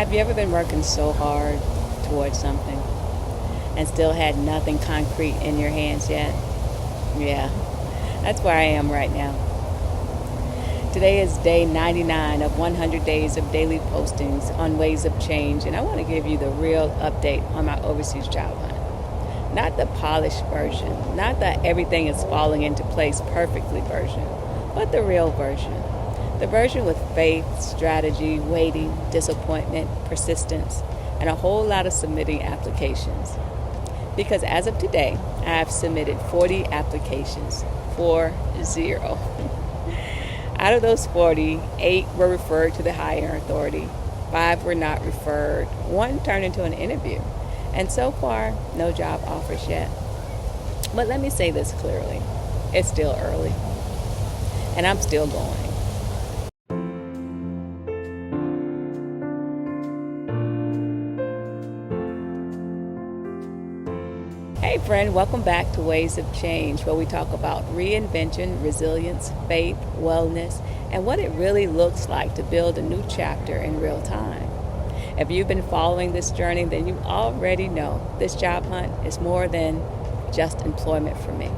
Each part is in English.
Have you ever been working so hard towards something and still had nothing concrete in your hands yet? Yeah, that's where I am right now. Today is day 99 of 100 days of daily postings on Ways of Change, and I want to give you the real update on my overseas job hunt. Not the polished version, not the everything is falling into place perfectly version, but the real version. The version with faith, strategy, waiting, disappointment, persistence, and a whole lot of submitting applications. Because as of today, I have submitted 40 applications, 40. Out of those 40, 8 were referred to the higher authority, 5 were not referred, 1 turned into an interview, and so far, no job offers yet. But let me say this clearly, it's still early, and I'm still going. Hey friend, welcome back to Ways of Change, where we talk about reinvention, resilience, faith, wellness, and what it really looks like to build a new chapter in real time. If you've been following this journey, then you already know this job hunt is more than just employment for me.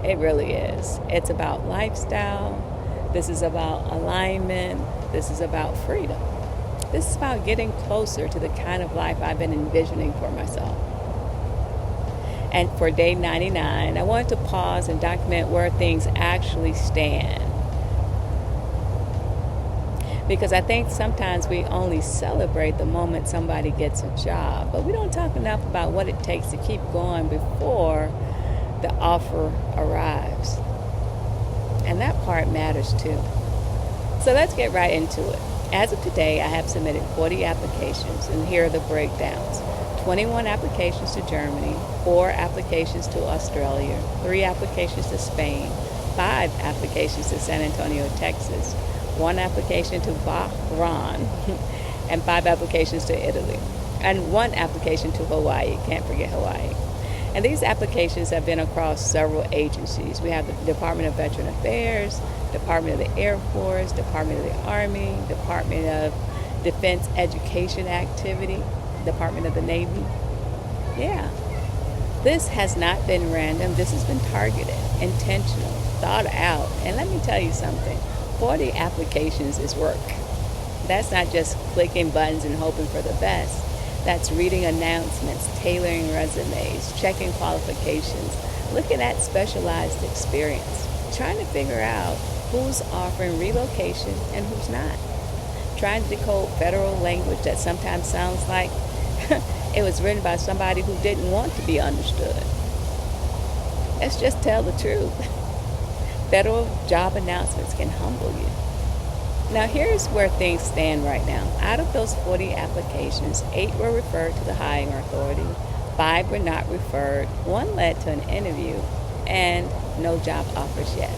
It really is. It's about lifestyle. This is about alignment. This is about freedom. This is about getting closer to the kind of life I've been envisioning for myself. And for day 99, I wanted to pause and document where things actually stand. Because I think sometimes we only celebrate the moment somebody gets a job, but we don't talk enough about what it takes to keep going before the offer arrives. And that part matters too. So let's get right into it. As of today, I have submitted 40 applications, and here are the breakdowns. 21 applications to Germany, 4 applications to Australia, 3 applications to Spain, 5 applications to San Antonio, Texas, 1 application to Bahrain, and 5 applications to Italy, and 1 application to Hawaii. Can't forget Hawaii. And these applications have been across several agencies. We have the Department of Veteran Affairs, Department of the Air Force, Department of the Army, Department of Defense Education Activity, Department of the Navy. Yeah. This has not been random. This has been targeted, intentional, thought out. And let me tell you something. 40 applications is work. That's not just clicking buttons and hoping for the best. That's reading announcements, tailoring resumes, checking qualifications, looking at specialized experience, trying to figure out who's offering relocation and who's not. Trying to decode federal language that sometimes sounds like it was written by somebody who didn't want to be understood. Let's just tell the truth. Federal job announcements can humble you. Now here's where things stand right now. Out of those 40 applications, 8 were referred to the hiring authority, 5 were not referred, 1 led to an interview, and no job offers yet.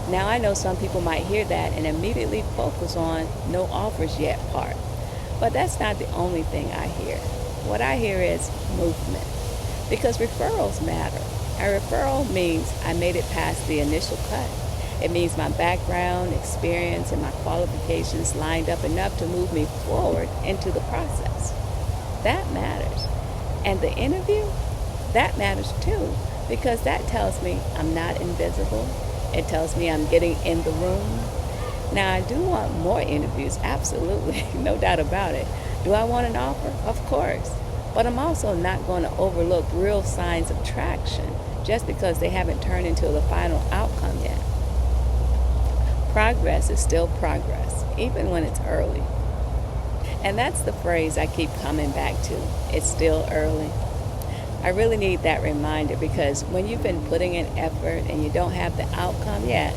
Now I know some people might hear that and immediately focus on no offers yet part. But that's not the only thing I hear. What I hear is movement. Because referrals matter. A referral means I made it past the initial cut. It means my background, experience, and my qualifications lined up enough to move me forward into the process. That matters. And the interview, that matters too. Because that tells me I'm not invisible. It tells me I'm getting in the room. Now, I do want more interviews, absolutely, no doubt about it. Do I want an offer? Of course. But I'm also not going to overlook real signs of traction just because they haven't turned into the final outcome yet. Progress is still progress, even when it's early. And that's the phrase I keep coming back to. It's still early. I really need that reminder because when you've been putting in effort and you don't have the outcome yet,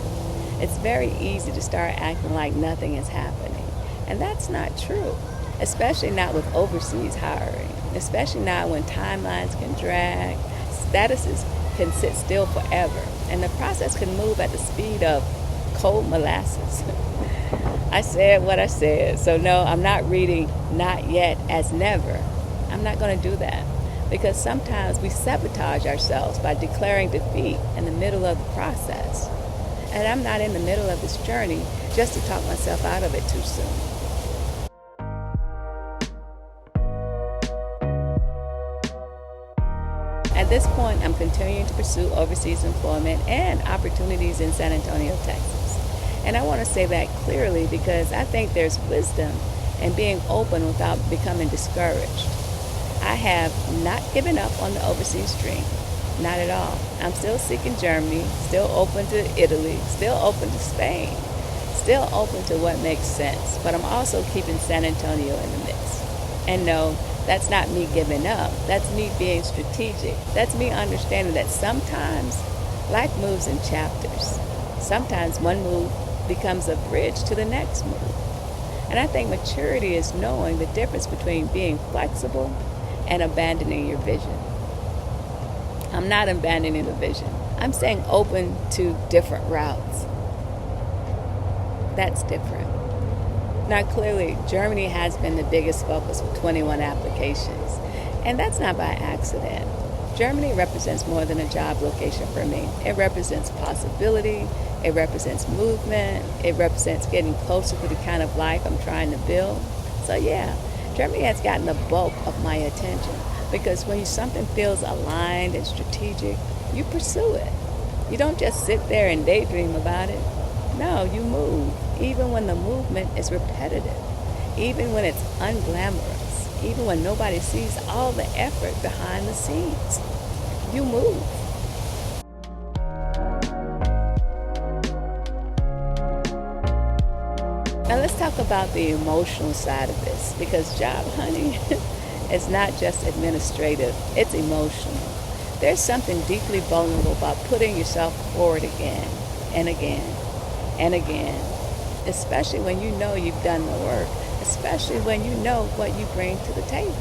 it's very easy to start acting like nothing is happening. And that's not true, especially not with overseas hiring, especially not when timelines can drag, statuses can sit still forever, and the process can move at the speed of cold molasses. I said what I said, so no, I'm not reading not yet as never. I'm not going to do that because sometimes we sabotage ourselves by declaring defeat in the middle of the process. And I'm not in the middle of this journey just to talk myself out of it too soon. this point, I'm continuing to pursue overseas employment and opportunities in San Antonio, Texas. And I want to say that clearly because I think there's wisdom in being open without becoming discouraged. I have not given up on the overseas dream. Not at all. I'm still seeking Germany, still open to Italy, still open to Spain, still open to what makes sense. But I'm also keeping San Antonio in the mix. And no, that's not me giving up. That's me being strategic. That's me understanding that sometimes life moves in chapters. Sometimes one move becomes a bridge to the next move. And I think maturity is knowing the difference between being flexible and abandoning your vision. I'm not abandoning the vision. I'm staying open to different routes. That's different. Now, clearly, Germany has been the biggest focus with 21 applications. And that's not by accident. Germany represents more than a job location for me. It represents possibility. It represents movement. It represents getting closer to the kind of life I'm trying to build. So yeah, Germany has gotten the bulk of my attention because when something feels aligned and strategic, you pursue it. You don't just sit there and daydream about it. No, you move, even when the movement is repetitive, even when it's unglamorous, even when nobody sees all the effort behind the scenes. You move. Now let's talk about the emotional side of this, because job hunting is not just administrative, it's emotional. There's something deeply vulnerable about putting yourself forward again and again and again, especially when you know you've done the work, especially when you know what you bring to the table.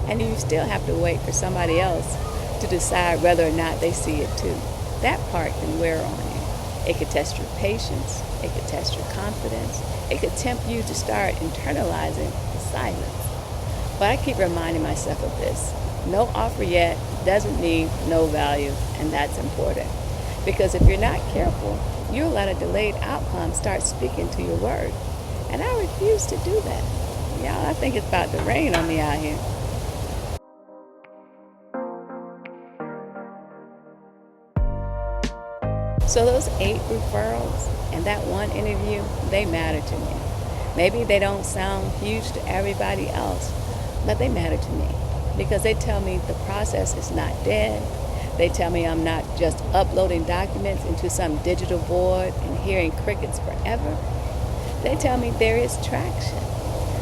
And you still have to wait for somebody else to decide whether or not they see it too. That part can wear on you. It could test your patience. It could test your confidence. It could tempt you to start internalizing the silence. But I keep reminding myself of this. No offer yet doesn't mean no value, and that's important. Because if you're not careful, you'll let a delayed outcome start speaking to your word. And I refuse to do that. Y'all, I think it's about to rain on me out here. So those 8 referrals and that one interview, they matter to me. Maybe they don't sound huge to everybody else, but they matter to me because they tell me the process is not dead. They tell me I'm not just uploading documents into some digital board and hearing crickets forever. They tell me there is traction.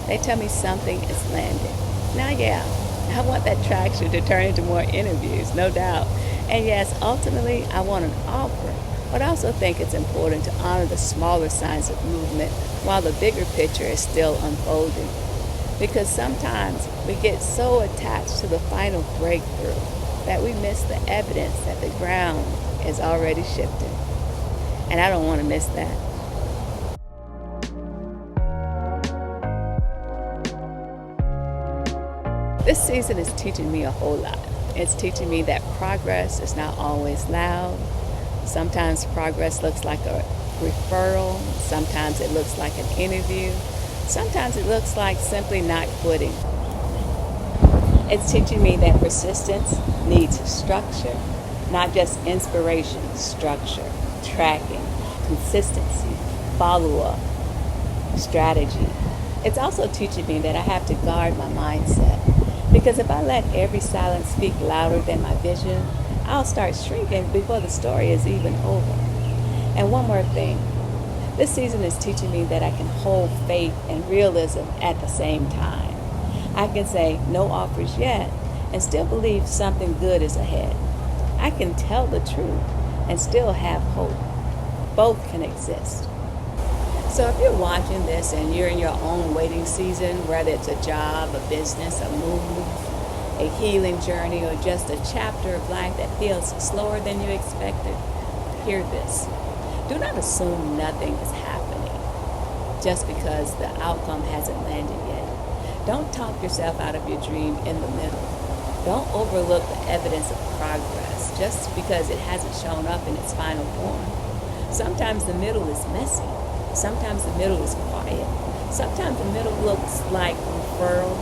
They tell me something is landing. Now, yeah, I want that traction to turn into more interviews, no doubt. And yes, ultimately, I want an offer. But I also think it's important to honor the smaller signs of movement while the bigger picture is still unfolding. Because sometimes we get so attached to the final breakthrough that we miss the evidence that the ground is already shifting. And I don't want to miss that. This season is teaching me a whole lot. It's teaching me that progress is not always loud. Sometimes progress looks like a referral. Sometimes it looks like an interview. Sometimes it looks like simply not quitting. It's teaching me that persistence needs structure, not just inspiration, structure, tracking, consistency, follow-up, strategy. It's also teaching me that I have to guard my mindset. Because if I let every silence speak louder than my vision, I'll start shrinking before the story is even over. And one more thing. This season is teaching me that I can hold faith and realism at the same time. I can say no offers yet and still believe something good is ahead. I can tell the truth and still have hope. Both can exist. So if you're watching this and you're in your own waiting season, whether it's a job, a business, a move, a healing journey, or just a chapter of life that feels slower than you expected, hear this. Do not assume nothing is happening just because the outcome hasn't landed yet. Don't talk yourself out of your dream in the middle. Don't overlook the evidence of progress just because it hasn't shown up in its final form. Sometimes the middle is messy. Sometimes the middle is quiet. Sometimes the middle looks like referral,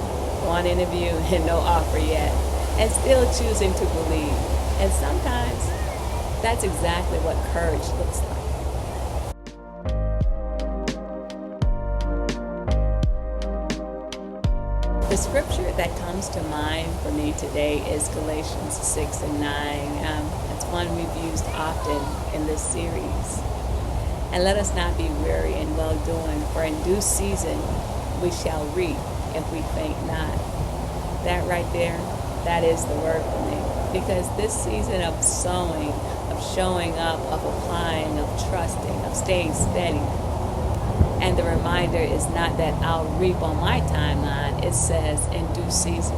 one interview, and no offer yet. and still choosing to believe. And sometimes that's exactly what courage looks like. The scripture that comes to mind for me today is Galatians 6 and 9. It's one we've used often in this series. And let us not be weary in well-doing, for in due season we shall reap if we faint not. That right there, that is the word for me. Because this season of sowing, of showing up, of applying, of trusting, of staying steady, and the reminder is not that I'll reap on my timeline. It says in due season.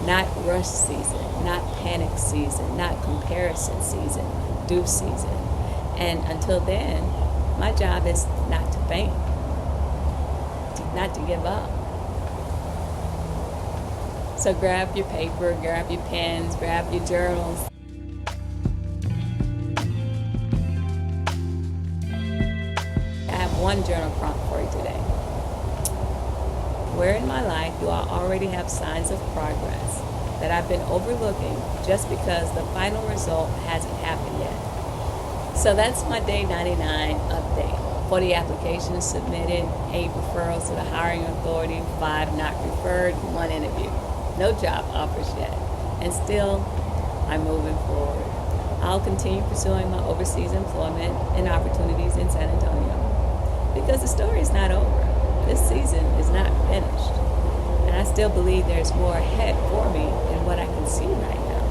Not rush season, not panic season, not comparison season, due season. And until then, my job is not to faint, not to give up. So grab your paper, grab your pens, grab your journals. I have one journal prompt for you today. Where in my life do I already have signs of progress that I've been overlooking just because the final result hasn't happened yet? So that's my day 99 update. 40 applications submitted, 8 referrals to the hiring authority, 5 not referred, 1 interview. No job offers yet. And still, I'm moving forward. I'll continue pursuing my overseas employment and opportunities in San Antonio. Because the story is not over. This season is not finished. And I still believe there's more ahead for me than what I can see right now.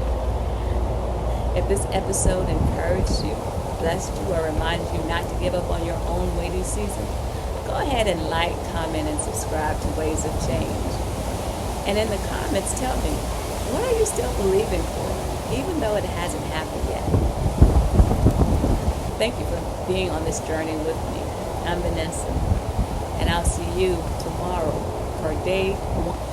If this episode encouraged you, blessed you, or reminded you not to give up on your own waiting season, go ahead and like, comment, and subscribe to Ways of Change. And in the comments, tell me, what are you still believing for, even though it hasn't happened yet? Thank you for being on this journey with me. I'm Vanessa, and I'll see you tomorrow for day 1.